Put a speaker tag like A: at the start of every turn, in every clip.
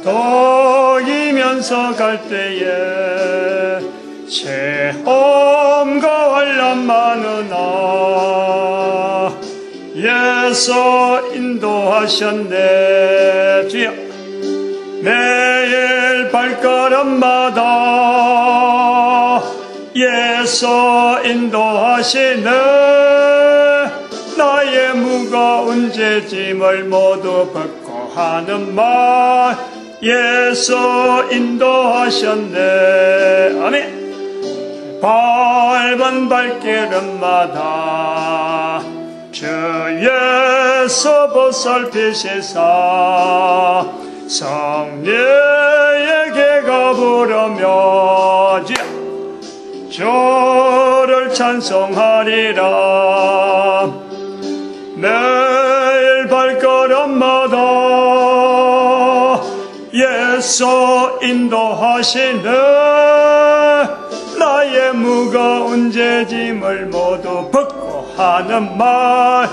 A: 도이면서 갈 때에 체험과 환난 많으나 예수 인도하셨네. 주여 매일 발걸음마다 예수 인도하시네. 나의 무거운 죄짐을 모두 벗고 하는 말 예수 인도하셨네. 아멘. 밟은 발걸음마다 주 예수 보살피시사 성례에게 가부르며 주를 찬송하리라. 매일 발걸음마다 예수 인도하시네. 나의 무거운 죄짐을 모두 벗고 하는 말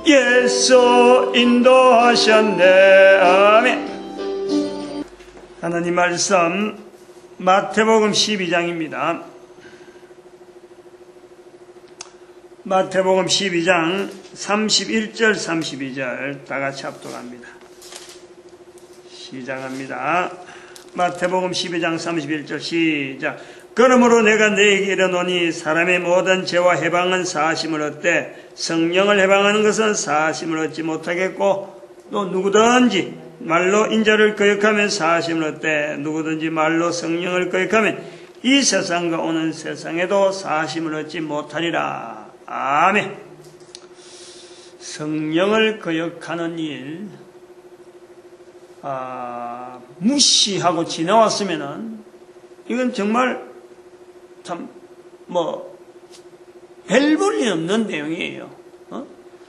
A: 예수 인도하셨네. 아멘. 하나님 말씀 마태복음 12장입니다. 마태복음 12장 31절 32절 다같이 합독합니다. 시작합니다. 마태복음 12장 31절 시작. 그러므로 내가 너에게 이르노니 사람의 모든 죄와 해방은 사하심을 얻되 성령을 해방하는 것은 사하심을 얻지 못하겠고 또 누구든지 말로 인자를 거역하면 사하심을 얻되 누구든지 말로 성령을 거역하면 이 세상과 오는 세상에도 사하심을 얻지 못하리라. 아멘. 성령을 거역하는 일 무시하고 지나왔으면은 이건 정말 참 별 볼 일 없는 내용이에요.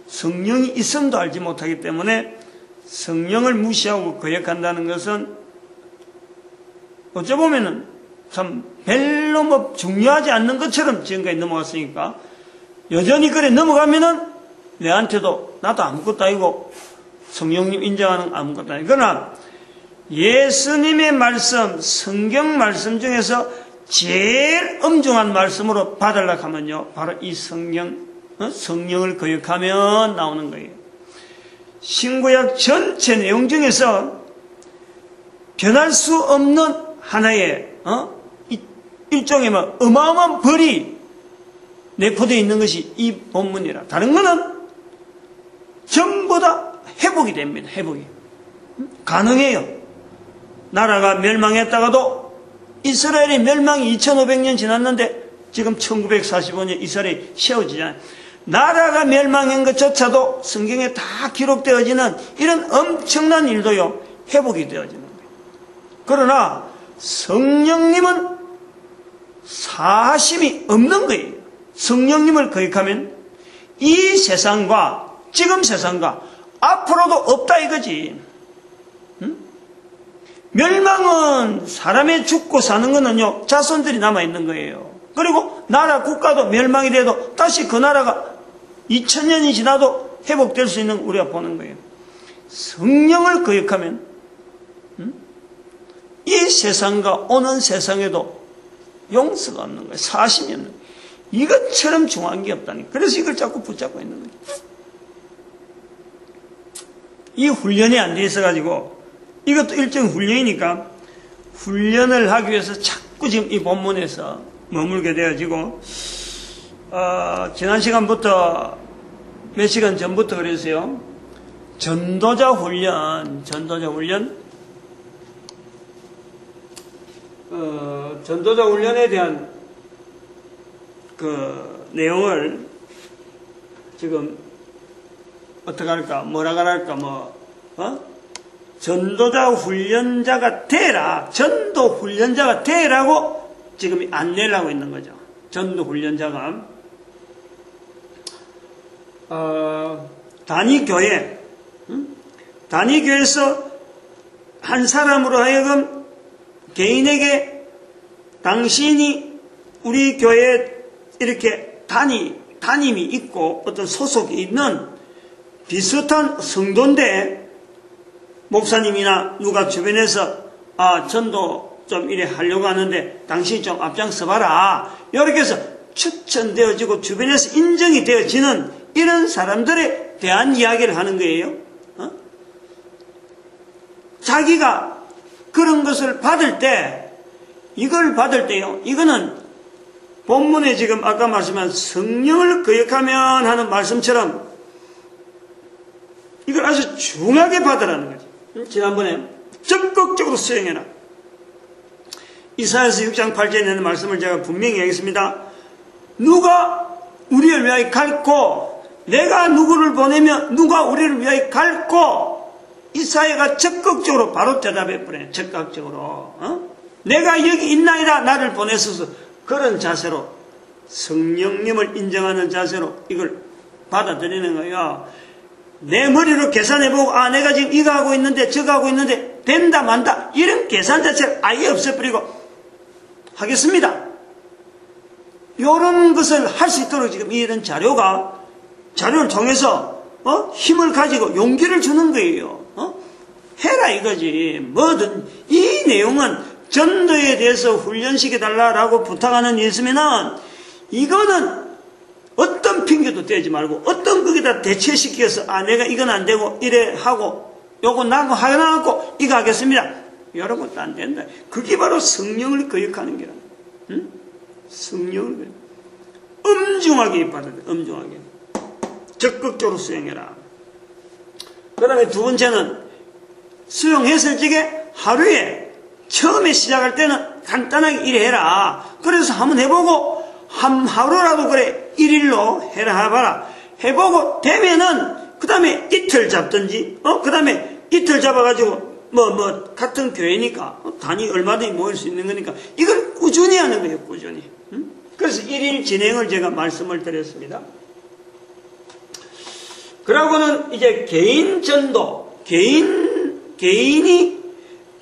A: 성령이 있음도 알지 못하기 때문에 성령을 무시하고 거역한다는 것은 어쩌보면은 참 별로 중요하지 않는 것처럼 지금까지 넘어왔으니까 여전히 그래 넘어가면은 내한테도 나도 아무것도 아니고 성령님 인정하는 아무것도 아니고. 그러나 예수님의 말씀, 성경 말씀 중에서 제일 엄중한 말씀으로 받으려고 하면요 바로 이 성령을 거역하면 나오는 거예요. 신구약 전체 내용 중에서 변할 수 없는 하나의 일종의 어마어마한 벌이 내포되어 있는 것이 이 본문이라. 다른 거는 전부 다 회복이 됩니다. 회복이 가능해요. 나라가 멸망했다가도 이스라엘의 멸망이 2500년 지났는데 지금 1945년 이스라엘이 세워지잖아요. 나라가 멸망한 것조차도 성경에 다 기록되어지는 이런 엄청난 일도요 회복이 되어지는 거예요. 그러나 성령님은 사심이 없는 거예요. 성령님을 거역하면 이 세상과 지금 세상과 앞으로도 없다 이거지. 멸망은 사람이 죽고 사는 거는요 자손들이 남아있는 거예요. 그리고 나라 국가도 멸망이 돼도 다시 그 나라가 2000년이 지나도 회복될 수 있는 우리가 보는 거예요. 성령을 거역하면 이 세상과 오는 세상에도 용서가 없는 거예요. 사심이 없는 거예요. 이것처럼 중요한 게 없다니. 그래서 이걸 자꾸 붙잡고 있는 거예요. 이 훈련이 안 돼 있어가지고 이것도 일종의 훈련이니까 훈련을 하기 위해서 자꾸 지금 이 본문에서 머물게 되어지고 지난 시간부터 몇 시간 전부터 그랬어요. 전도자 훈련에 대한 그 내용을 지금 어떻게 할까, 뭐라 그럴까, 전도자 훈련자가 되라, 전도 훈련자가 되라고 지금 안내를 하고 있는 거죠. 전도 훈련자가 단위교회에서 한 사람으로 하여금 개인에게 당신이 우리 교회에 이렇게 담임이 있고 어떤 소속이 있는 비슷한 성도인데 목사님이나 누가 주변에서 전도 좀 이래 하려고 하는데 당신이 좀 앞장서봐라. 이렇게 해서 추천되어지고 주변에서 인정이 되어지는 이런 사람들에 대한 이야기를 하는 거예요. 자기가 그런 것을 받을 때, 이걸 받을 때요, 이거는 본문에 지금 아까 말씀한 성령을 거역하면 하는 말씀처럼 이걸 아주 중하게 받으라는 거죠. 지난번에 적극적으로 수행해라. 이사야서 6장 8절에 있는 말씀을 제가 분명히 하겠습니다. 누가 우리를 위하여 갈고, 내가 누구를 보내면 누가 우리를 위하여 갈고, 이사야가 적극적으로 바로 대답해 버려요. 적극적으로. 내가 여기 있나이다. 나를 보내소서. 그런 자세로, 성령님을 인정하는 자세로 이걸 받아들이는 거예요. 내 머리로 계산해보고, 내가 지금 이거 하고 있는데 저거 하고 있는데 된다 만다, 이런 계산 자체를 아예 없애버리고 하겠습니다. 이런 것을 할 수 있도록 지금 이런 자료를 통해서 힘을 가지고 용기를 주는 거예요. 해라 이거지. 뭐든 이 내용은 전도에 대해서 훈련시켜달라고 부탁하는 일 있으면은 이거는 어떤 핑계도 대지 말고 어떤 거기다 대체시켜서 내가 이건 안 되고 이래 하고 요거 나고 하나하고 이거 하겠습니다. 이런 것도 안 된다. 그게 바로 성령을 거역하는 게라. 성령을 엄중하게 받아야 돼. 엄중하게. 적극적으로 수행해라. 그 다음에 두 번째는 수용했을 적에 하루에 처음에 시작할 때는 간단하게 이래 해라. 그래서 한번 해보고 하루라도 그래 1일로 해봐라. 해보고 되면은 그 다음에 이틀 잡든지 그 다음에 이틀 잡아가지고 같은 교회니까 단위 얼마든지 모일 수 있는 거니까 이걸 꾸준히 하는 거예요. 꾸준히. 그래서 1일 진행을 제가 말씀을 드렸습니다. 그러고는 이제 개인 전도, 개인이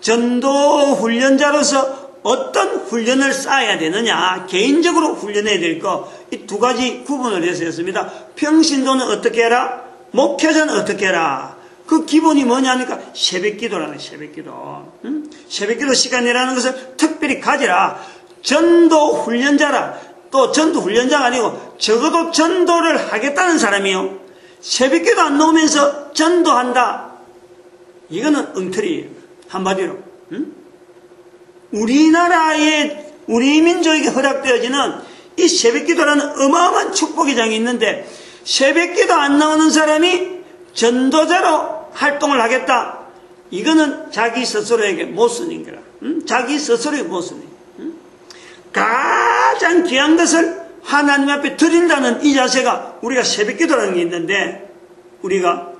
A: 전도 훈련자로서 어떤 훈련을 쌓아야 되느냐, 개인적으로 훈련해야 될 거, 이 두 가지 구분을 해서 했습니다. 평신도는 어떻게 해라? 목회자는 어떻게 해라? 그 기본이 뭐냐니까 새벽기도라는 새벽기도. 새벽기도 시간이라는 것을 특별히 가지라. 전도 훈련자라. 또 전도 훈련자가 아니고 적어도 전도를 하겠다는 사람이요. 새벽기도 안 나오면서 전도한다. 이거는 엉터리예요. 한마디로. 우리 민족에게 허락되어지는 이 새벽기도라는 어마어마한 축복의 장이 있는데 새벽기도 안 나오는 사람이 전도자로 활동을 하겠다. 이거는 자기 스스로에게 못 쓰는 거라. 자기 스스로에게 못 쓰는 거라. 가장 귀한 것을 하나님 앞에 드린다는 이 자세가 우리가 새벽기도라는 게 있는데 우리가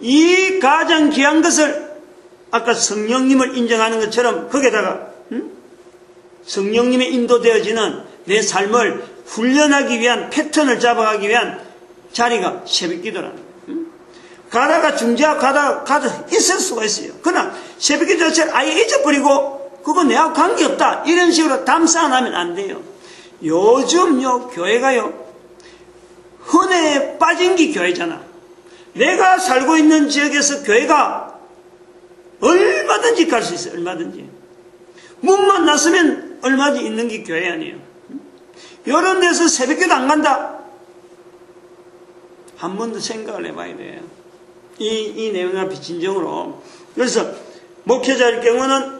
A: 이 가장 귀한 것을 아까 성령님을 인정하는 것처럼 거기에다가 성령님의 인도되어지는 내 삶을 훈련하기 위한 패턴을 잡아가기 위한 자리가 새벽기도라는 거예요. 가다가 중지하고 가다 있을 수가 있어요. 그러나 새벽기도 자체를 아예 잊어버리고 그거 내하고 관계없다 이런 식으로 담쌓아나면 안 돼요. 요즘요 교회가요 흔해 빠진 게 교회잖아. 내가 살고 있는 지역에서 교회가 얼마든지 갈 수 있어요. 얼마든지. 문만 났으면 얼마든지 있는 게 교회 아니에요. 이런 데서 새벽기도 안 간다. 한 번 더 생각을 해봐야 돼요. 이 내용 앞에 진정으로. 그래서 목회자일 경우는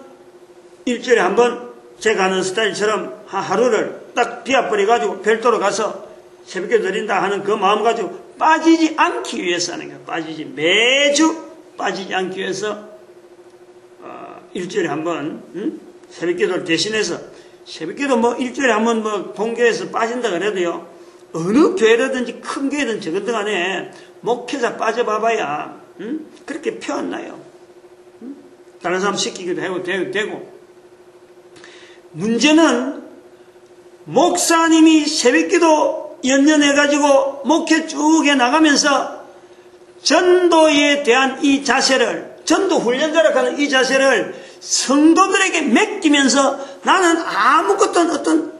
A: 일주일에 한 번 제가 하는 스타일처럼 하루를 딱 비워버려가지고 별도로 가서 새벽기도 드린다 하는 그 마음 가지고 빠지지 않기 위해서 하는 거예요. 매주 빠지지 않기 위해서 일주일에 한 번 새벽기도를 대신해서 새벽기도 일주일에 한 번 본교에서 빠진다 그래도요 어느 교회라든지 큰 교회든 적은등 안에 목회자 빠져봐봐야 그렇게 표 안 나요. 다른 사람 시키기도 되고 문제는 목사님이 새벽기도 연연해가지고 목회 쭉 해나가면서 전도에 대한 이 자세를 전도 훈련자라고 하는 이 자세를 성도들에게 맡기면서 나는 아무것도 어떤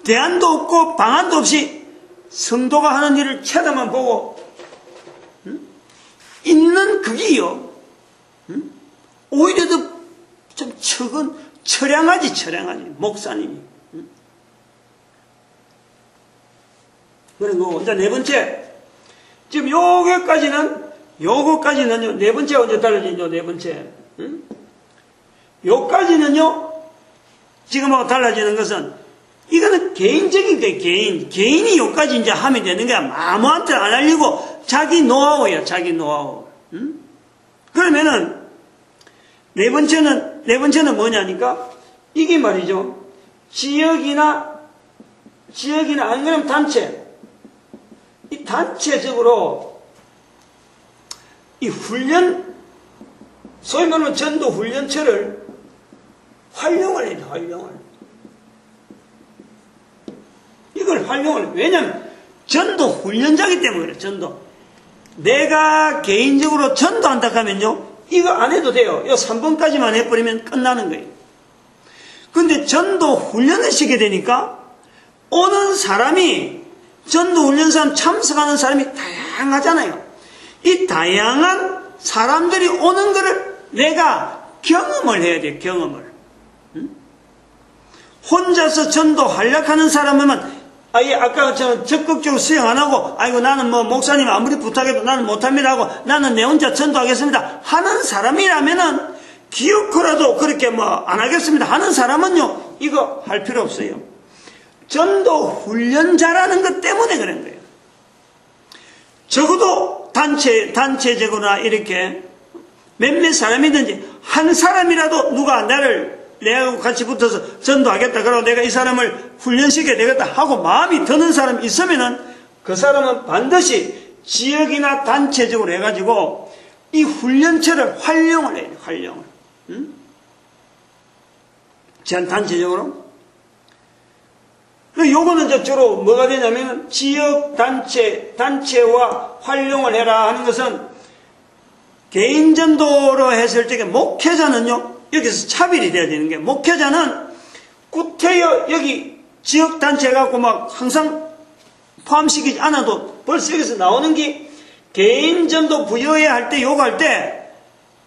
A: 대안도 없고 방안도 없이 성도가 하는 일을 쳐다만 보고 있는 그게요 오히려 더 좀 척은 처량하지, 목사님이. 그리고 이제 네 번째, 지금 요거까지는요, 네 번째가 언제 달라지죠, 네 번째. 요까지는요, 지금하고 달라지는 것은, 이거는 개인적인 거예요, 개인이 요까지 이제 하면 되는 거야. 아무한테 안 알리고, 자기 노하우예요, 자기 노하우. 그러면은, 네 번째는 뭐냐니까, 이게 말이죠. 지역이나 아니면 단체. 이 단체적으로, 이 소위 말하면 전도 훈련처를 활용을 해야 돼, 활용을. 이걸 활용을 해. 왜냐면, 전도 훈련자기 때문에 그래, 전도. 내가 개인적으로 전도한다 하면요, 이거 안 해도 돼요. 이 3번까지만 해버리면 끝나는 거예요. 근데 전도 훈련을 시게 되니까, 오는 사람이, 전도 훈련사람 참석하는 사람이 다양하잖아요. 이 다양한 사람들이 오는 거를 내가 경험을 해야 돼요, 경험을. 혼자서 전도 활약하는 사람은 아까 저는 적극적으로 수행 안 하고, 아이고, 나는 뭐, 목사님 아무리 부탁해도 나는 못합니다 하고, 나는 내 혼자 전도하겠습니다 하는 사람이라면은, 기어코라도 그렇게 뭐, 안 하겠습니다 하는 사람은요, 이거 할 필요 없어요. 전도 훈련자라는 것 때문에 그런 거예요. 적어도 단체적으로나 이렇게, 몇몇 사람이든지, 한 사람이라도 누가 내하고 같이 붙어서 전도하겠다. 그러고 내가 이 사람을 훈련시켜야 되겠다 하고 마음이 드는 사람이 있으면은 그 사람은 반드시 지역이나 단체적으로 해가지고 이 훈련처를 활용을 해야 돼요. 활용을. 단체적으로. 요거는 이제 주로 뭐가 되냐면은 지역 단체와 활용을 해라 하는 것은 개인 전도로 했을 적에 목회자는요, 여기서 차별이 돼야 되는 게, 목회자는 구태여 여기 지역단체 갖고 막 항상 포함시키지 않아도 벌써 여기서 나오는 게, 개인전도 부여해야 할 때, 요구할 때,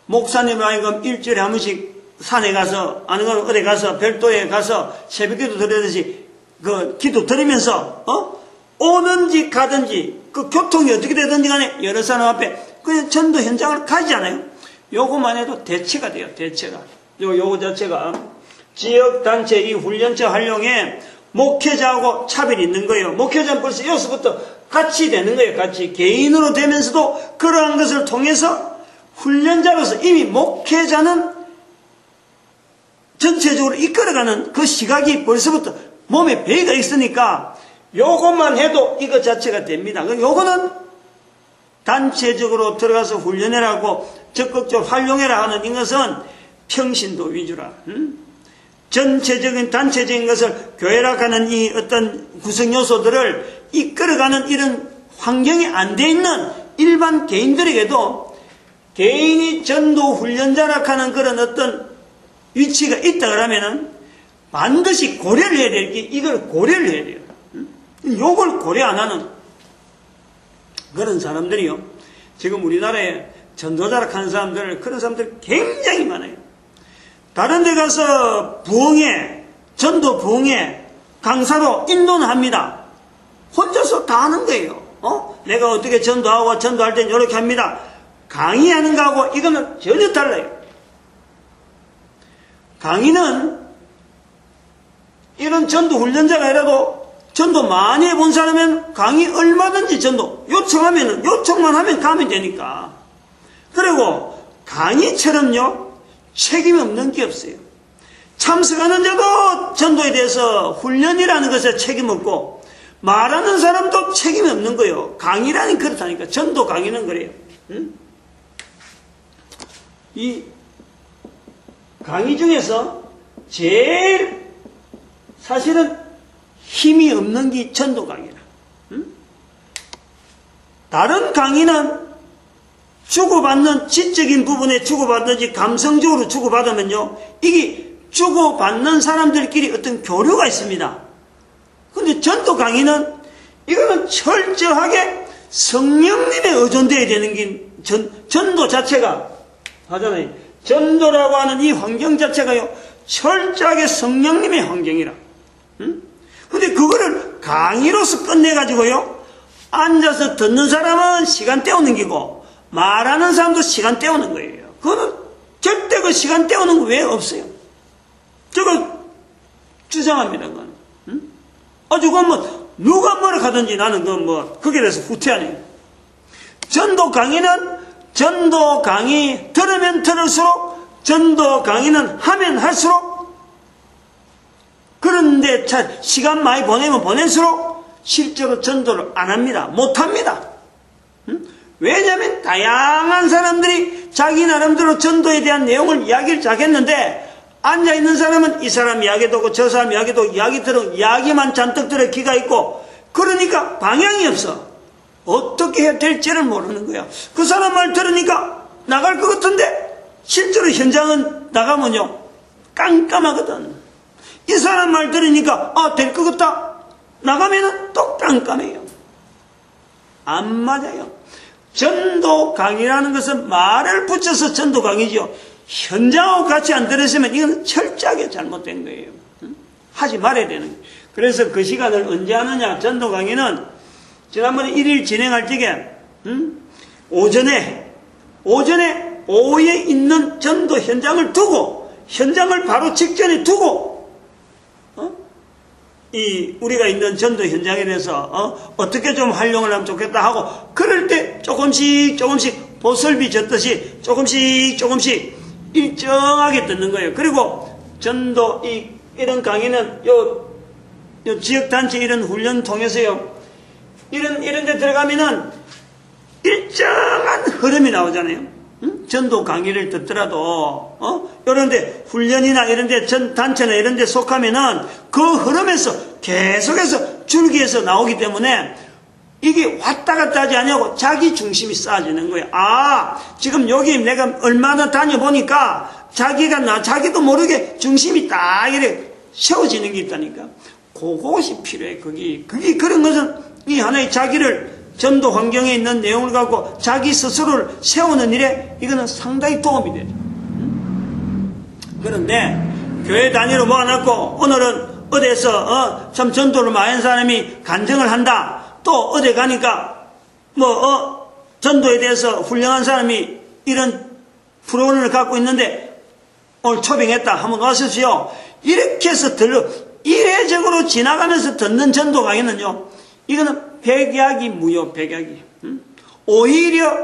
A: 목사님 아니면 일주일에 한 번씩 산에 가서, 아니면 어디 가서, 별도에 가서 새벽기도 드리듯이, 기도 드리면서, 오는지 가든지, 교통이 어떻게 되든지 간에 여러 사람 앞에 그냥 전도 현장을 가지잖아요. 요거만 해도 대체가 돼요, 대체가. 요거 자체가 지역단체 이 훈련처 활용에 목회자하고 차별이 있는 거예요. 목회자는 벌써 여기서부터 같이 되는 거예요. 같이 개인으로 되면서도 그러한 것을 통해서 훈련자로서 이미 목회자는 전체적으로 이끌어가는 그 시각이 벌써부터 몸에 배가 있으니까 요것만 해도 이것 자체가 됩니다. 요거는 단체적으로 들어가서 훈련해라고 적극적으로 활용해라 하는 이것은 평신도 위주라. 전체적인 단체적인 것을 교회라고 이 어떤 구성 요소들을 이끌어가는 이런 환경이 안 돼 있는 일반 개인들에게도 개인이 전도 훈련자라고 하는 그런 어떤 위치가 있다 그러면은 반드시 고려를 해야 될 게 이걸 고려를 해야 돼요. 요걸 고려 안 하는 그런 사람들이요. 지금 우리나라에 전도자라고 하는 사람들, 그런 사람들 굉장히 많아요. 다른 데 가서 전도 부흥회, 강사로 인도는 합니다. 혼자서 다 하는 거예요. 내가 어떻게 전도하고 전도할 땐 이렇게 합니다. 강의하는 거하고 이거는 전혀 달라요. 강의는 이런 전도 훈련자가 아니라도 전도 많이 해본 사람은 강의 얼마든지 전도 요청만 하면 가면 되니까. 그리고 강의처럼요, 책임 없는 게 없어요. 참석하는 자도 전도에 대해서 훈련이라는 것에 책임 없고, 말하는 사람도 책임이 없는 거예요. 강의라는 그렇다니까. 전도 강의는 그래요. 이 강의 중에서 제일 사실은 힘이 없는 게 전도 강의라. 다른 강의는 주고받는 지적인 부분에 주고받든지 감성적으로 주고받으면요, 이게 주고받는 사람들끼리 어떤 교류가 있습니다. 근데 전도 강의는 이거는 철저하게 성령님에 의존되어야 되는 게 전도 자체가 하잖아요. 전도라고 하는 이 환경 자체가요, 철저하게 성령님의 환경이라. 근데 그거를 강의로서 끝내가지고요, 앉아서 듣는 사람은 시간 때우는 기고, 말하는 사람도 시간 때우는 거예요. 그거는 절대 그 시간 때우는 거 왜 없어요? 저거 주장합니다, 그건. 아주 그건 뭐, 누가 뭐라 하든지 나는 그건 뭐, 거기에 대해서 후퇴하네요. 전도 강의 들으면 들을수록, 전도 강의는 하면 할수록, 그런데 시간 많이 보내면 보낼수록 실제로 전도를 안 합니다. 못 합니다. 왜냐하면 다양한 사람들이 자기 나름대로 전도에 대한 내용을 이야기를 자겠는데, 앉아있는 사람은 이 사람 이야기 듣고 저 사람 이야기 듣고 이야기 들어 이야기만 잔뜩 들어 귀가 있고, 그러니까 방향이 없어. 어떻게 해야 될지를 모르는 거야. 그 사람 말 들으니까 나갈 것 같은데 실제로 현장은 나가면요 깜깜하거든. 이 사람 말 들으니까 될 것 같다 나가면은 또 깜깜해요. 안 맞아요. 전도 강의라는 것은 말을 붙여서 전도 강의죠. 현장하고 같이 안 들으시면 이건 철저하게 잘못된 거예요. 하지 말아야 되는 거예요. 그래서 그 시간을 언제 하느냐. 전도 강의는 지난번에 1일 진행할 적에 오전에 오후에 있는 전도 현장을 두고, 현장을 바로 직전에 두고 우리가 있는 전도 현장에 대해서 어떻게 좀 활용을 하면 좋겠다 하고, 그럴 때 조금씩 보슬비 젓듯이 조금씩 일정하게 듣는 거예요. 그리고 전도 이런 강의는 요 지역단체 이런 훈련 통해서요, 이런 데 들어가면은 일정한 흐름이 나오잖아요. 전도 강의를 듣더라도 이런데 훈련이나 이런데 전 단체나 이런데 속하면은 그 흐름에서 계속해서 줄기에서 나오기 때문에 이게 왔다 갔다 하지 않냐고 자기 중심이 쌓아지는 거예요. 지금 여기 내가 얼마나 다녀보니까 자기도 모르게 중심이 딱 이렇게 세워지는 게 있다니까. 그것이 필요해. 그게 그런 것은 이 하나의 자기를 전도 환경에 있는 내용을 갖고 자기 스스로를 세우는 일에 이거는 상당히 도움이 되죠. 그런데 교회 단위로 모아놨고 오늘은 어디에서 참 전도를 많이 한 사람이 간증을 한다. 또 어디 가니까 전도에 대해서 훌륭한 사람이 이런 프로그램을 갖고 있는데 오늘 초빙했다. 한번 와주십시오. 이렇게 해서 이례적으로 지나가면서 듣는 전도 강의는요, 이거는 백약이 무효. 백약이. 오히려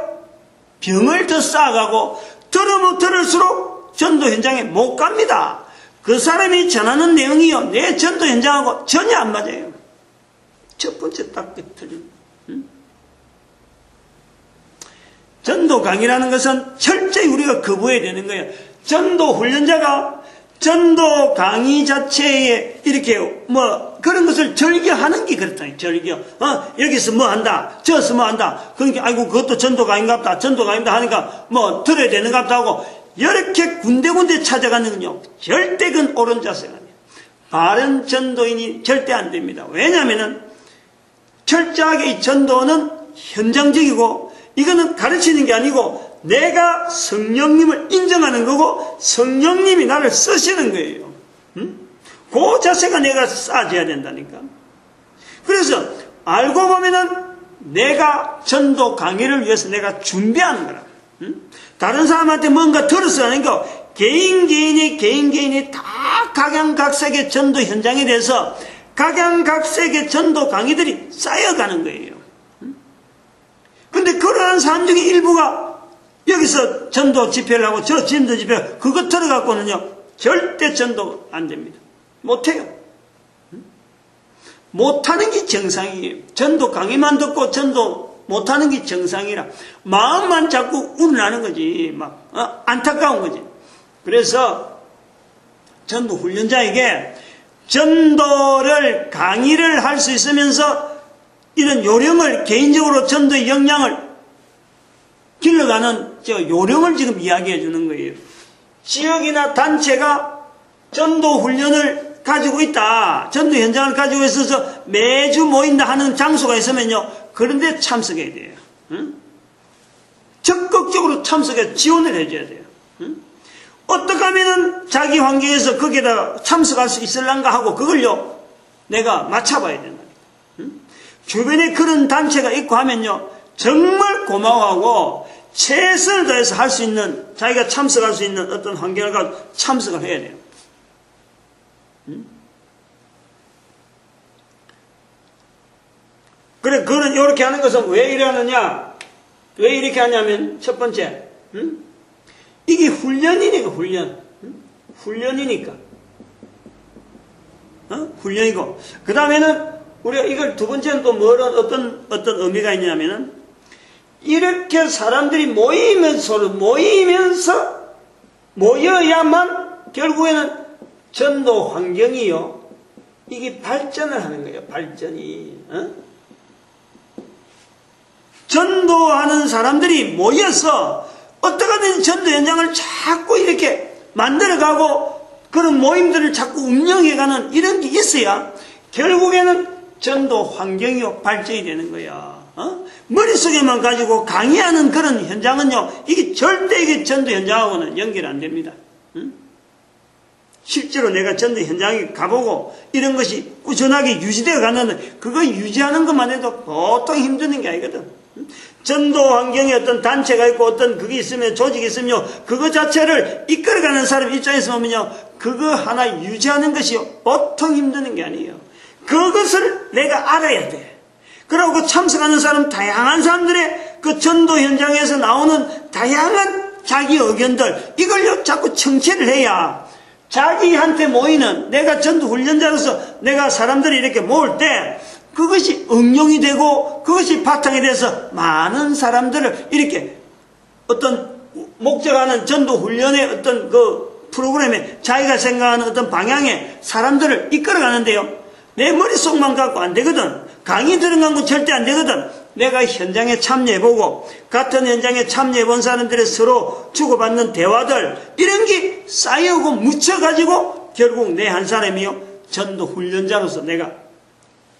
A: 병을 더 쌓아가고 들으면 들을수록 전도 현장에 못 갑니다. 그 사람이 전하는 내용이요, 내 전도 현장하고 전혀 안 맞아요. 첫 번째 딱 틀린. 전도 강의라는 것은 철저히 우리가 거부해야 되는 거예요. 전도 훈련자가 전도 강의 자체에 이렇게 그런 것을 즐겨하는 게 그렇다. 즐겨. 여기서 뭐 한다. 저기서 뭐 한다. 그러니까 아이고 그것도 전도 강의인갑다. 전도 강의다 하니까 들어야 되는갑다 하고 이렇게 군데군데 찾아가는 건요, 절대 그건 옳은 자세가 아니에요. 바른 전도인이 절대 안 됩니다. 왜냐하면은 철저하게 이 전도는 현장적이고 이거는 가르치는 게 아니고 내가 성령님을 인정하는 거고 성령님이 나를 쓰시는 거예요. 그 자세가 내가 쌓아져야 된다니까. 그래서 알고 보면은 내가 전도 강의를 위해서 내가 준비하는 거라. 다른 사람한테 뭔가 들어서 하는 거, 개인이 다 각양각색의 전도 현장에 대해서 각양각색의 전도 강의들이 쌓여가는 거예요. 근데 그러한 사람 중에 일부가 여기서 전도 집회를 하고 저 전도 집회 그거 들어갖고는요 절대 전도 안 됩니다. 못해요. 못하는 게 정상이에요. 전도 강의만 듣고 전도 못하는 게 정상이라 마음만 자꾸 우러나는 거지. 안타까운 거지. 그래서 전도 훈련자에게 전도를 강의를 할 수 있으면서 이런 요령을 개인적으로 전도의 역량을 길러가는 요령을 지금 이야기해 주는 거예요. 지역이나 단체가 전도 훈련을 가지고 있다. 전도 현장을 가지고 있어서 매주 모인다 하는 장소가 있으면요. 그런데 참석해야 돼요. 적극적으로 참석해 지원을 해줘야 돼요. 어떻게 하면은 자기 환경에서 거기에다 참석할 수 있을란가 하고 그걸요 내가 맞춰봐야 된다. 주변에 그런 단체가 있고 하면요 정말 고마워하고 최선을 다해서 할 수 있는 자기가 참석할 수 있는 어떤 환경을 가지고 참석을 해야 돼요. 그래 그거는 이렇게 하는 것은 왜 이러느냐 왜 이렇게 하냐면 첫 번째 이게 훈련이니까 훈련이니까 훈련이고 그 다음에는 우리가 이걸 두 번째는 또 뭐런 어떤 의미가 있냐면은 이렇게 사람들이 모여야만 결국에는 전도 환경이요 이게 발전을 하는 거예요. 발전이 전도하는 사람들이 모여서 어떻게든 전도 현장을 자꾸 이렇게 만들어가고 그런 모임들을 자꾸 운영해가는 이런 게 있어야 결국에는 전도 환경이 발전이 되는 거야. 머릿속에만 가지고 강의하는 그런 현장은요, 이게 절대 이게 전도 현장하고는 연결 안 됩니다. 실제로 내가 전도 현장에 가보고 이런 것이 꾸준하게 유지되어 가는데 그거 유지하는 것만 해도 보통 힘드는 게 아니거든. 전도 환경에 어떤 단체가 있고 어떤 그게 있으면 조직이 있으면요 그거 자체를 이끌어가는 사람 입장에서 보면요 그거 하나 유지하는 것이요 보통 힘드는 게 아니에요. 그것을 내가 알아야 돼. 그리고 그 참석하는 사람 다양한 사람들의 그 전도 현장에서 나오는 다양한 자기 의견들 이걸요 자꾸 청취를 해야 자기한테 모이는 내가 전도 훈련자로서 내가 사람들이 이렇게 모을 때 그것이 응용이 되고 그것이 바탕이 돼서 많은 사람들을 이렇게 어떤 목적하는 전도 훈련의 어떤 그 프로그램에 자기가 생각하는 어떤 방향에 사람들을 이끌어가는데요. 내 머릿속만 갖고 안 되거든. 강의 들어간 건 절대 안 되거든. 내가 현장에 참여해보고 같은 현장에 참여해본 사람들의 서로 주고받는 대화들 이런 게 쌓여오고 묻혀가지고 결국 내 한 사람이요 전도 훈련자로서 내가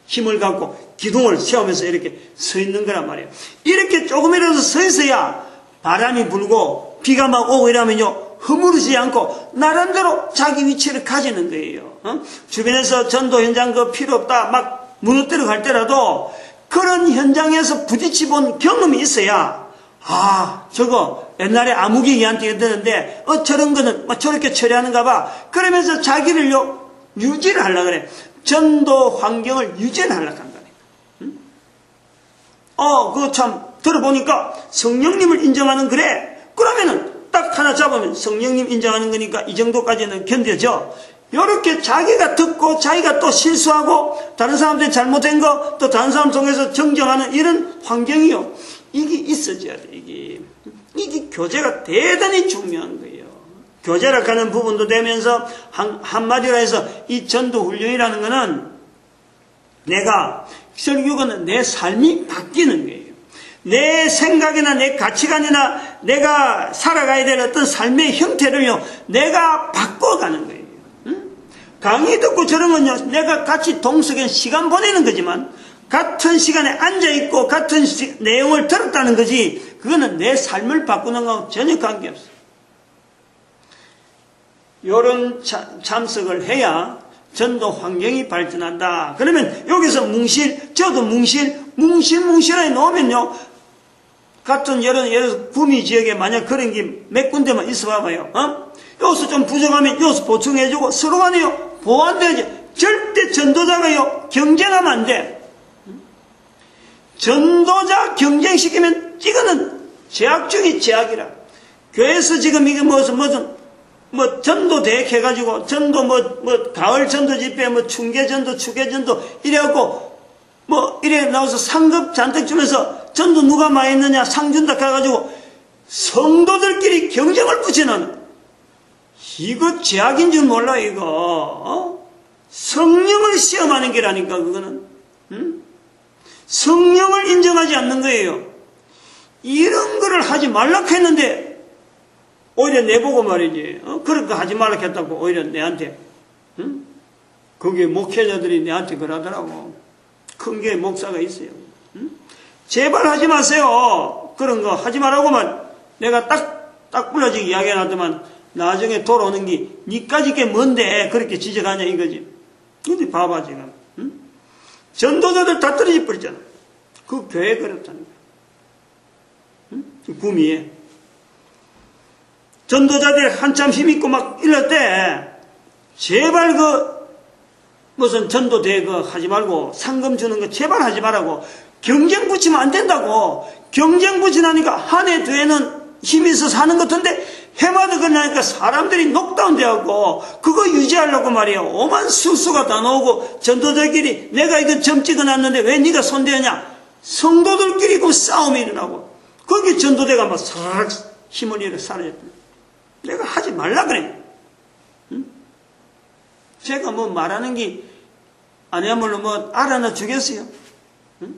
A: 힘을 갖고 기둥을 세우면서 이렇게 서 있는 거란 말이에요. 이렇게 조금이라도 서 있어야 바람이 불고 비가 막 오고 이러면요 허무르지 않고 나름대로 자기 위치를 가지는 거예요. 주변에서 전도 현장 그 필요 없다 막 무너뜨려 갈 때라도 그런 현장에서 부딪혀 본 경험이 있어야 저거 옛날에 아무개 얘한테 듣는데 저런 거는 저렇게 처리하는가 봐 그러면서 자기를요 유지를 하려고 그래. 전도 환경을 유지를 하려고 한다니까. 그거 참 들어보니까 성령님을 인정하는 그래. 그러면은 딱 하나 잡으면 성령님 인정하는 거니까 이 정도까지는 견뎌져. 이렇게 자기가 듣고 자기가 또 실수하고 다른 사람들이 잘못된 거 또 다른 사람 통해서 정정하는 이런 환경이요. 이게 있어져야 돼. 이게 교제가 대단히 중요한 거예요. 교제라 하는 부분도 되면서 한마디로 해서 이 전도 훈련이라는 거는 내가 설교는 내 삶이 바뀌는 거예요. 내 생각이나 내 가치관이나 내가 살아가야 될 어떤 삶의 형태를요 내가 바꿔가는 거예요. 강의 듣고 저런 건요 내가 같이 동석에 시간 보내는 거지만 같은 시간에 앉아있고 같은 내용을 들었다는 거지 그거는 내 삶을 바꾸는 거하고 전혀 관계없어요. 이런 참석을 해야 전도 환경이 발전한다. 그러면 여기서 저도 뭉실뭉실하게 놓으면요. 같은 예를 구미 지역에 만약 그런 게 몇 군데만 있어 봐봐요. 여기서 좀 부족하면 여기서 보충해주고 서로 간에요. 보완돼야지. 절대 전도자가요. 경쟁하면 안 돼. 전도자 경쟁시키면 이거는 제약 중에 제약이라. 교회에서 지금 이게 무슨 전도 대회 해가지고, 전도 가을 전도 집회, 충계 전도, 추계 전도, 이래갖고, 이래 나와서 상급 잔뜩 주면서, 전도 누가 많이 했느냐, 상 준다 해가지고, 성도들끼리 경쟁을 붙이는, 이거 제약인 줄 몰라, 이거. 성령을 시험하는 게라니까, 그거는. 성령을 인정하지 않는 거예요. 이런 거를 하지 말라고 했는데, 오히려 내보고 말이지. 그런 거 하지 말라고 했다고 오히려 내한테. 거기에 목회자들이 내한테 그러더라고. 큰 교회 목사가 있어요. 제발 하지 마세요. 그런 거 하지 말라고만 내가 딱 불러지게 이야기해놨더만 나중에 돌아오는 게 니까지 게 뭔데 그렇게 지적하냐 이거지. 근데 봐봐 지금. 응? 전도자들 다 떨어져 버렸잖아. 그 교회 그렇다는 거야. 응? 구미에. 전도자들이 한참 힘있고 막 이럴 때 제발 무슨 전도대 하지 말고 상금 주는 거 제발 하지 말라고. 경쟁 붙이면 안 된다고. 경쟁 붙이나니까 한 해 두 해는 힘이 있어서 하는 것 같은데 해마다 그러니까 사람들이 녹다운 돼갖고 그거 유지하려고 말이야. 오만 수수가 다 나오고 전도자끼리 내가 이거 점 찍어놨는데 왜 네가 손대냐. 성도들끼리 그 싸움이 일어나고 거기 전도대가 막 싹 힘을 잃어 사라졌다. 내가 하지 말라 그래. 응? 제가 뭐 말하는 게 아니야말로 뭐 알아나 주겠어요. 응?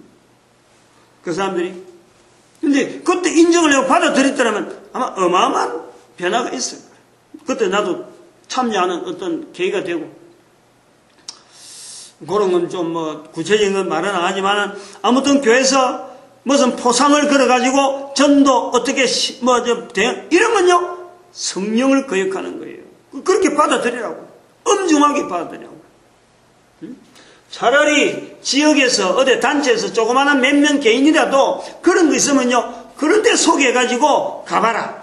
A: 그 사람들이. 근데 그때 인정을 내가 받아들였더라면 아마 어마어마한 변화가 있어요. 그때 나도 참여하는 어떤 계기가 되고 그런 건 좀 뭐 구체적인 건 말은 안 하지만 아무튼 교회에서 무슨 포상을 걸어가지고 전도 어떻게 이런 건요 성령을 거역하는 거예요. 그렇게 받아들이라고. 엄중하게 받아들이라고. 차라리 지역에서 어디 단체에서 조그마한 몇 명 개인이라도 그런 거 있으면요 그런 데 소개해가지고 가봐라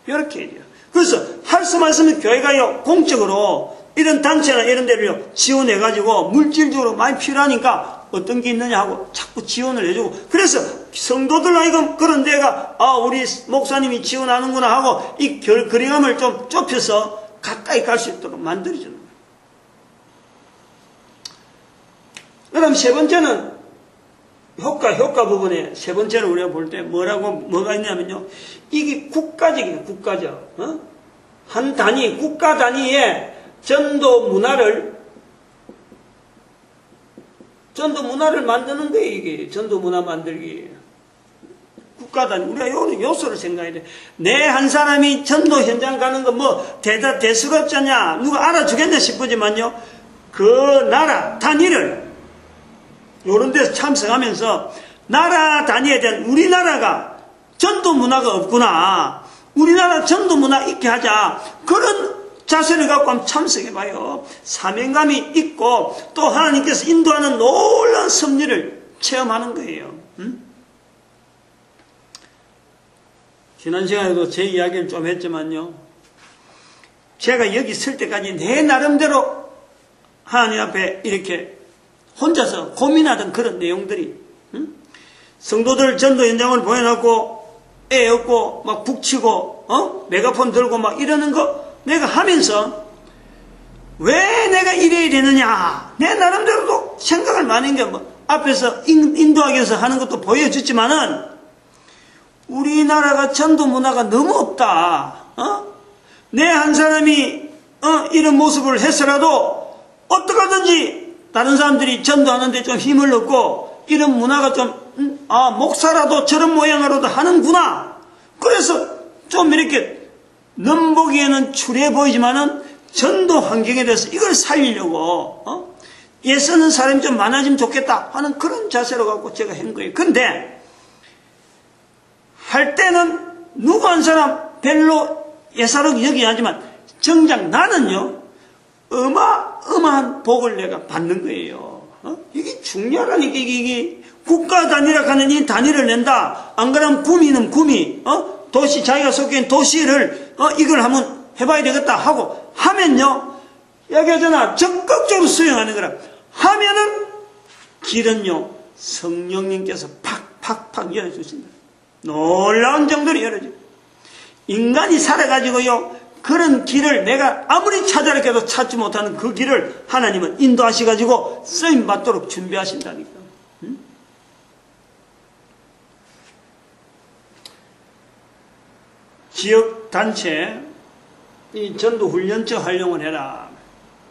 A: 이렇게 해야 돼요. 그래서 할 수 말씀은 교회가요 공적으로 이런 단체나 이런 데를요 지원해가지고 물질적으로 많이 필요하니까 어떤 게 있느냐 하고 자꾸 지원을 해주고 그래서 성도들 하여금 그런 데가 우리 목사님이 지원하는구나 하고 이 거리감을 좀 좁혀서 가까이 갈 수 있도록 만들어주는 거예요. 그럼 세 번째는 효과 부분에 세 번째는 우리가 볼 때 뭐가 있냐면요. 이게 국가적이에요. 국가적. 한 단위, 국가 단위의 전도 문화를 만드는 거예요. 이게 전도 문화 만들기. 국가 단위. 우리가 요소를 생각해야 돼. 내 한 사람이 전도 현장 가는 거 뭐 대수롭잖냐. 누가 알아주겠냐 싶으지만요. 그 나라 단위를 요런 데서 참석하면서 나라 단위에 대한 우리나라가 전도 문화가 없구나. 우리나라 전도 문화 있게 하자. 그런 자세를 갖고 한번 참석해봐요. 사명감이 있고 또 하나님께서 인도하는 놀라운 섭리를 체험하는 거예요. 지난 시간에도 제 이야기를 좀 했지만요. 제가 여기 있을 때까지 내 나름대로 하나님 앞에 이렇게 혼자서 고민하던 그런 내용들이 성도들 전도 현장을 보여놓고 애 얻고 막 북치고 메가폰 들고 막 이러는 거 내가 하면서 왜 내가 이래야 내 나름대로도 생각을 많이 한 게 뭐 앞에서 인도하기 위해서 하는 것도 보여줬지만은 우리나라가 전도 문화가 너무 없다. 내 한 사람이 이런 모습을 해서라도 어떡하든지 다른 사람들이 전도하는데 좀 힘을 얻고 이런 문화가 좀 목사라도 저런 모양으로도 하는구나. 그래서 좀 이렇게 넘보기에는 추리해 보이지만은 전도 환경에 대해서 이걸 살리려고 애쓰는 사람이 좀 많아지면 좋겠다 하는 그런 자세로 갖고 제가 한 거예요. 근데 할 때는 누구 한 사람 별로 예사롭게 여기긴 하지만 정작 나는요 어마어마한 복을 내가 받는 거예요. 이게 중요하다니까. 이게 국가 단위라 하는 이 단위를 낸다. 안 그러면 구미는 구미, 도시 자기가 속해 있는 도시를 이걸 한번 해봐야 되겠다 하고 하면요. 여기하잖아 적극적으로 수행하는 거라. 하면은 길은요 성령님께서 팍팍팍 열어주신다. 놀라운 정도로 열어줘요. 인간이 살아가지고요 그런 길을 내가 아무리 찾아라 해도 찾지 못하는 그 길을 하나님은 인도하셔가지고 쓰임 받도록 준비하신다니까. 지역 단체 이 전도 훈련처 활용을 해라.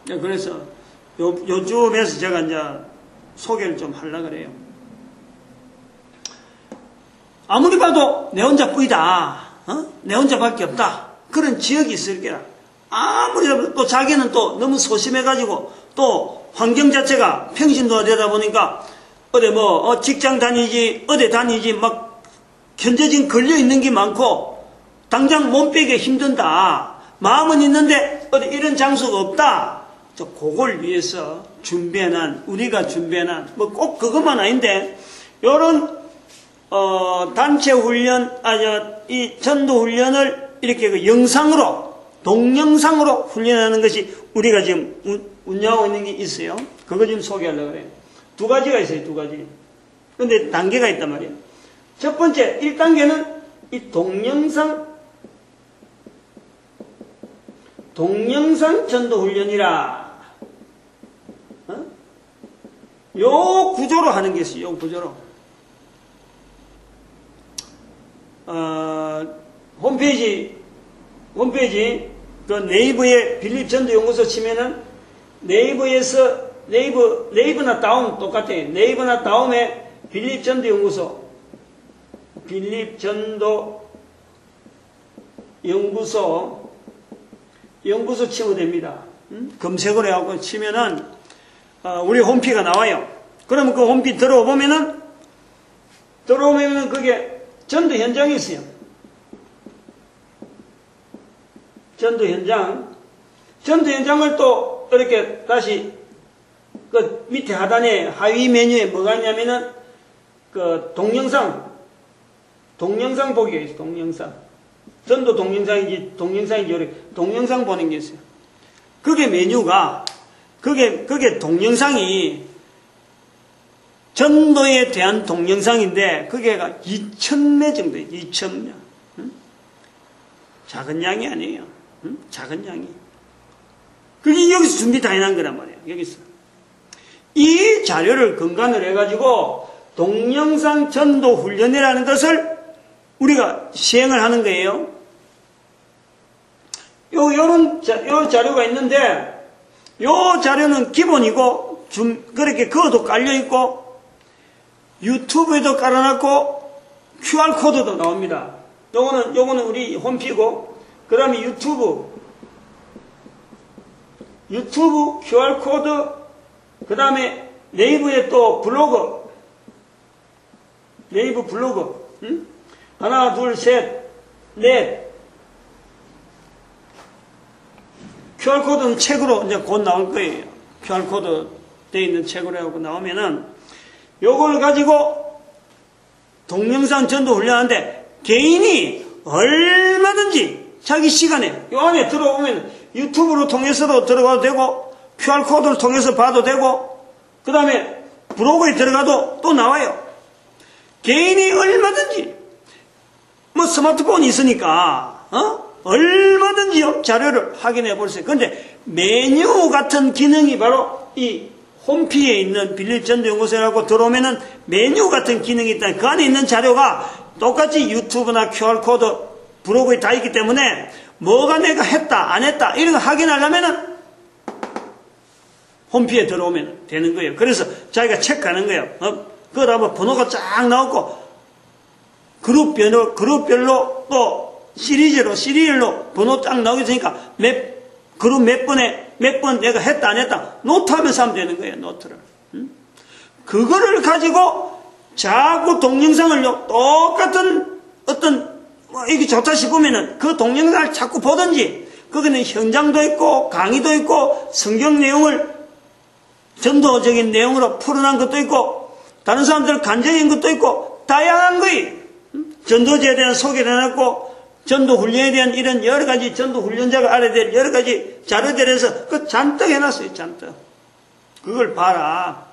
A: 그래서 요즘에서 제가 이제 소개를 좀 하려고 그래요. 아무리 봐도 내 혼자뿐이다. 내 혼자밖에 없다. 그런 지역이 있을 게라. 아무리 또 자기는 또 너무 소심해가지고 또 환경 자체가 평신도가 되다 보니까 어디 직장 다니지 어디 다니지 막 현재진 걸려 있는 게 많고
B: 당장 몸 빼기 힘든다. 마음은 있는데 어디 이런 장소가 없다. 그걸 위해서 준비해난, 우리가 준비해난, 뭐 꼭 그것만 아닌데, 요런, 단체 훈련, 이 전도 훈련을 이렇게 그 영상으로, 동영상으로 훈련하는 것이 우리가 지금 운영하고 있는 게 있어요. 그거 좀 소개하려고 그래요. 두 가지가 있어요, 두 가지. 근데 단계가 있단 말이에요. 첫 번째, 1단계는 이 동영상 전도 훈련이라. 요 구조로 하는 게 있어요. 요 구조로. 홈페이지 그 네이버에 빌립 전도 연구소 치면은 네이버에서 네이버나 다운 똑같아요. 네이버나 다음에 빌립 전도 연구소 치면 됩니다. 검색을 해갖고 치면은 우리 홈피가 나와요. 그러면 그 홈피 들어오면은 그게 전도 현장이 있어요. 전도 현장을 또 이렇게 다시 그 밑에 하단에 하위 메뉴에 뭐가 있냐면은 그 동영상 보기가 있어요. 동영상. 전도 동영상인지 동영상 보는 게 있어요. 그게 메뉴가 그게 동영상이 전도에 대한 동영상인데 그게 2,000매 정도예요. 2,000매. 작은 양이 아니에요. 작은 양이. 그게 여기서 준비 다 해놓은 거란 말이에요. 여기서. 이 자료를 근간으로 해가지고 동영상 전도 훈련이라는 것을 우리가 시행을 하는 거예요. 요 자료가 있는데, 요 자료는 기본이고, 그렇게 그것도 깔려있고, 유튜브에도 깔아놨고, QR코드도 나옵니다. 요거는 우리 홈피고, 그 다음에 유튜브 QR코드, 그 다음에 네이버에 또 네이버 블로그, 하나, 둘, 셋, 넷. QR코드는 책으로 이제 곧 나올 거예요. QR코드 돼 있는 책으로 하고 나오면은, 요걸 가지고 동영상 전도 훈련하는데, 개인이 얼마든지 자기 시간에, 요 안에 들어오면 유튜브로 통해서도 들어가도 되고, QR코드를 통해서 봐도 되고, 그 다음에 블로그에 들어가도 또 나와요. 개인이 얼마든지, 뭐 스마트폰이 있으니까, 얼마든지 자료를 확인해 볼 수 있어요. 그런데 메뉴 같은 기능이 바로 이 홈피에 있는 빌립 전도 연구소라고 들어오면은 메뉴 같은 기능이 있다. 그 안에 있는 자료가 똑같이 유튜브나 QR코드, 블로그에 다 있기 때문에 뭐가 내가 했다, 안 했다, 이런 거 확인하려면은 홈피에 들어오면 되는 거예요. 그래서 자기가 체크하는 거예요. 그러다 보면 번호가 쫙 나오고, 그룹별로 또 시리얼로 번호 쫙 나오게 되니까 그룹 몇 번 내가 했다, 안 했다, 노트하면서 하면 되는 거예요, 노트를. 그거를 가지고 자꾸 동영상을요, 똑같은 이게 좋다 싶으면은 그 동영상을 자꾸 보든지, 거기는 현장도 있고, 강의도 있고, 성경 내용을 전도적인 내용으로 풀어난 것도 있고, 다른 사람들 간증인 것도 있고, 다양한 거예요. 전도제에 대한 소개를 해놨고, 전도 훈련에 대한 이런 여러 가지 전도 훈련자가 알아야 될 여러 가지 자료들에서 그 잔뜩 해놨어요, 잔뜩. 그걸 봐라.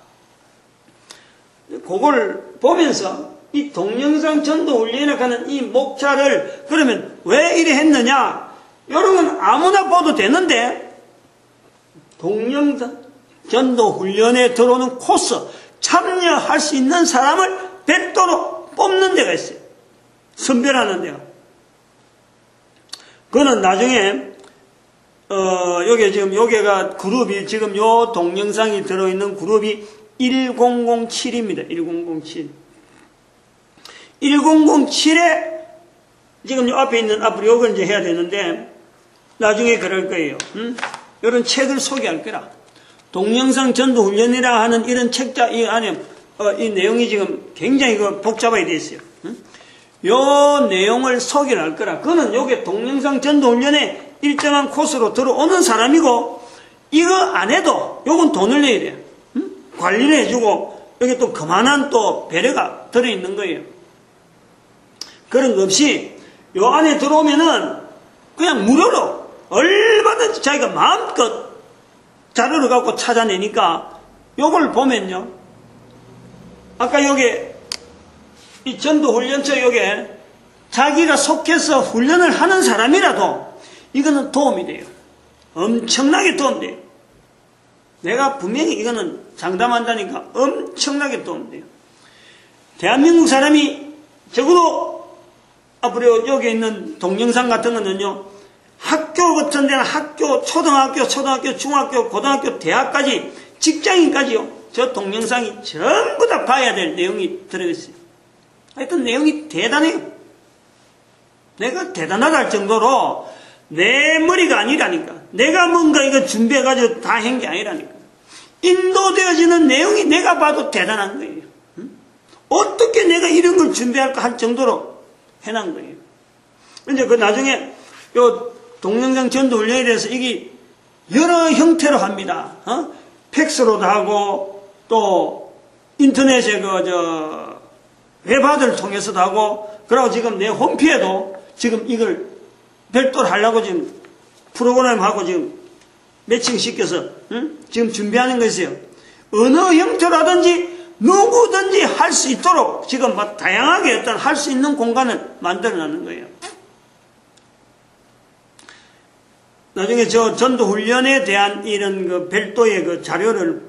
B: 그걸 보면서 이 동영상 전도 훈련에 가는 이 목차를 그러면 왜 이래 했느냐? 이런 건 아무나 봐도 되는데, 동영상 전도 훈련에 들어오는 코스, 참여할 수 있는 사람을 별도로 뽑는 데가 있어요. 선별하는 데가. 그거는 나중에, 요게가 그룹이, 지금 요 동영상이 들어있는 그룹이 1007입니다. 1007. 1007에, 지금 요 앞에 있는, 앞으로 요걸 이제 해야 되는데, 나중에 그럴 거예요. 이런 책을 소개할 거라. 동영상 전도 훈련이라 하는 이런 책자, 이 안에, 이 내용이 지금 굉장히 복잡하게 되어 있어요. 요 내용을 소개를 할 거라. 그는 요게 동영상 전도훈련에 일정한 코스로 들어오는 사람이고, 이거 안 해도 요건 돈을 내야 돼요. 관리를 해주고, 여기 또 그만한 또 배려가 들어있는 거예요. 그런 거 없이 요 안에 들어오면은 그냥 무료로 얼마든지 자기가 마음껏 자료를 갖고 찾아내니까, 요걸 보면요, 아까 요게 이 전도훈련처 요게 자기가 속해서 훈련을 하는 사람이라도 이거는 도움이 돼요. 엄청나게 도움돼요. 내가 분명히 이거는 장담한다니까 엄청나게 도움돼요. 대한민국 사람이 적어도 앞으로 여기 있는 동영상 같은 거는요, 학교 같은 데는 학교, 초등학교, 중학교, 고등학교, 대학까지, 직장인까지요, 저 동영상이 전부 다 봐야 될 내용이 들어있어요. 하여튼 내용이 대단해요. 내가 대단하다 할 정도로 내 머리가 아니라니까. 내가 뭔가 이거 준비해가지고 다 한 게 아니라니까. 인도되어지는 내용이 내가 봐도 대단한 거예요. 어떻게 내가 이런 걸 준비할까 할 정도로 해놓은 거예요. 이제 그 나중에 요 동영상 전도훈련에 대해서 이게 여러 형태로 합니다. 팩스로도 하고, 또 인터넷에 웹하드를 통해서도 하고, 그리고 지금 내 홈피에도 지금 이걸 별도로 하려고 지금 프로그램하고 지금 매칭시켜서 지금 준비하는 거 있어요. 어느 형태라든지 누구든지 할 수 있도록 지금 막 다양하게 어떤 할 수 있는 공간을 만들어 놨는 거예요. 나중에 저 전도훈련에 대한 이런 그 별도의 그 자료를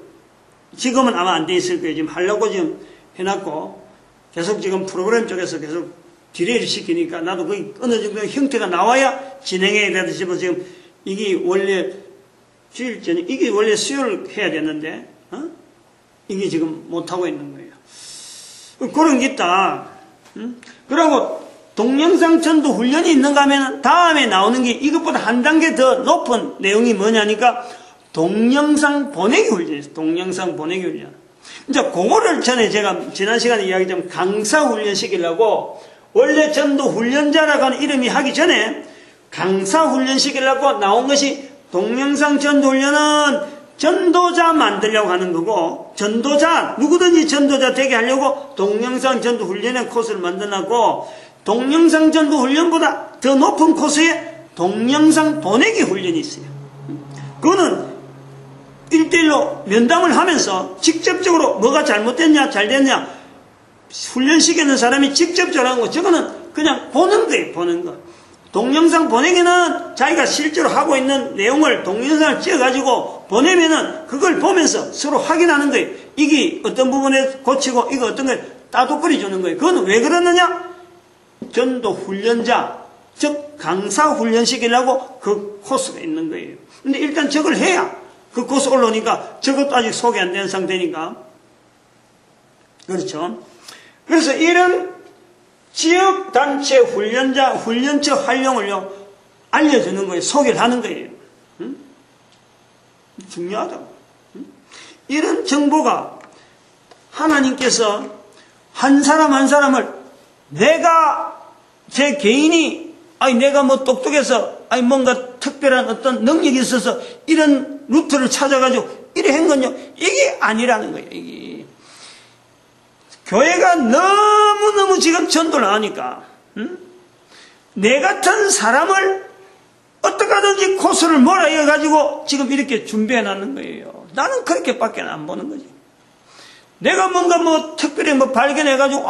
B: 지금은 아마 안 돼 있을 거예요. 지금 하려고 지금 해놨고, 계속 지금 프로그램 쪽에서 계속 딜레이를 시키니까 나도 그 어느 정도 형태가 나와야 진행해야 되듯이 지금 이게 원래 주일 전에 이게 원래 수요일 해야 되는데, 이게 지금 못하고 있는 거예요. 그런 게 있다. 그리고 동영상 전도 훈련이 있는가 하면 다음에 나오는 게 이것보다 한 단계 더 높은 내용이 뭐냐니까 동영상 보내기 훈련이에요. 동영상 보내기 훈련. 이제 그거를 전에 제가 지난 시간에 이야기했지만 강사 훈련 시키려고, 원래 전도 훈련자라고 하는 이름이 하기 전에 강사 훈련 시키려고 나온 것이 동영상 전도 훈련은 전도자 만들려고 하는 거고, 전도자, 누구든지 전도자 되게 하려고 동영상 전도 훈련의 코스를 만들어놨고, 동영상 전도 훈련보다 더 높은 코스에 동영상 보내기 훈련이 있어요. 그거는 1대1로 면담을 하면서 직접적으로 뭐가 잘못됐냐, 잘됐냐, 훈련시키는 사람이 직접적으로 하는 거, 저거는 그냥 보는 거예요, 보는 거. 동영상 보내기는 자기가 실제로 하고 있는 내용을 동영상을 찍어가지고 보내면은 그걸 보면서 서로 확인하는 거예요. 이게 어떤 부분에 고치고 이거 어떤 걸 따독거리 주는 거예요. 그건 왜 그러느냐? 전도 훈련자, 즉 강사 훈련시키려고 그 코스가 있는 거예요. 근데 일단 저걸 해야 그 코스 올라오니까 저것도 아직 소개 안 된 상태니까. 그렇죠? 그래서 이런 지역단체 훈련자, 훈련처 활용을요, 알려주는 거예요. 소개를 하는 거예요. 중요하다고. 이런 정보가 하나님께서 한 사람 한 사람을 내가 제 개인이 내가 뭐 똑똑해서 뭔가 특별한 어떤 능력이 있어서 이런 루트를 찾아가지고 이래 한 건요, 이게 아니라는 거예요. 이게 교회가 너무너무 지금 전도를 하니까 내 같은 사람을 어떻게 하든지 코스를 몰아가지고 지금 이렇게 준비해 놨는 거예요. 나는 그렇게밖에 안 보는 거지. 내가 뭔가 뭐 특별히 뭐 발견해가지고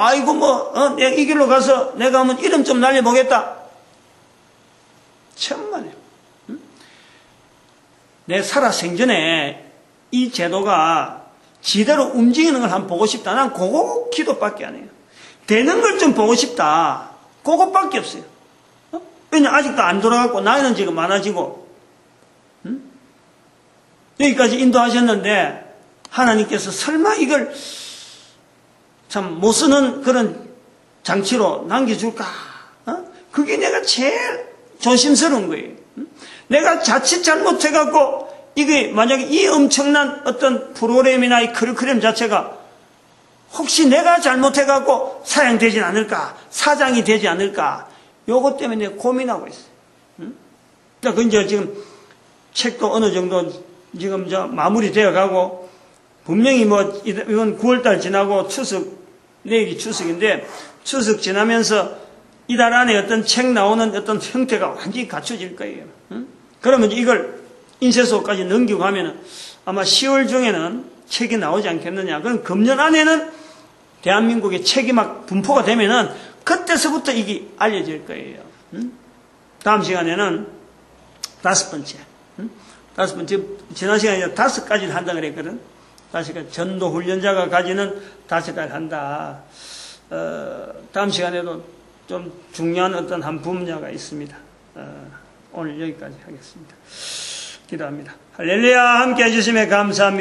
B: 내가 이 길로 가서 내가 한번 이름 좀 날려보겠다. 천만에요. 내 살아 생전에 이 제도가 지대로 움직이는 걸 한번 보고 싶다. 난 그거 기도밖에 안 해요. 되는 걸 좀 보고 싶다. 그것밖에 없어요. 왜냐 아직도 안 돌아갔고 나이는 지금 많아지고 여기까지 인도하셨는데 하나님께서 설마 이걸 참 못 쓰는 그런 장치로 남겨줄까? 그게 내가 제일 조심스러운 거예요. 내가 자칫 잘못해갖고 이게 만약에 이 엄청난 어떤 프로그램이나 이 커리큘럼 자체가 혹시 내가 잘못해갖고 사형되진 않을까? 사장이 되지 않을까? 요것 때문에 고민하고 있어요. 응? 그 이제 지금 책도 어느 정도 지금 마무리되어 가고, 분명히 이건 9월달 지나고 내일이 추석인데, 추석 지나면서 이달 안에 어떤 책 나오는 어떤 형태가 완전히 갖춰질 거예요. 응? 그러면 이걸 인쇄소까지 넘기고 하면은 아마 10월 중에는 책이 나오지 않겠느냐. 그럼 금년 안에는 대한민국의 책이 막 분포가 되면은 그때서부터 이게 알려질 거예요. 응? 다음 시간에는 5번째. 응? 5번째, 지난 시간에 5가지를 한다 그랬거든. 5가지. 전도 훈련자가 가지는 5가지를 한다. 다음 시간에도 좀 중요한 어떤 한 분야가 있습니다. 오늘 여기까지 하겠습니다. 기도합니다. 할렐루야, 함께 해주심에 감사합니다.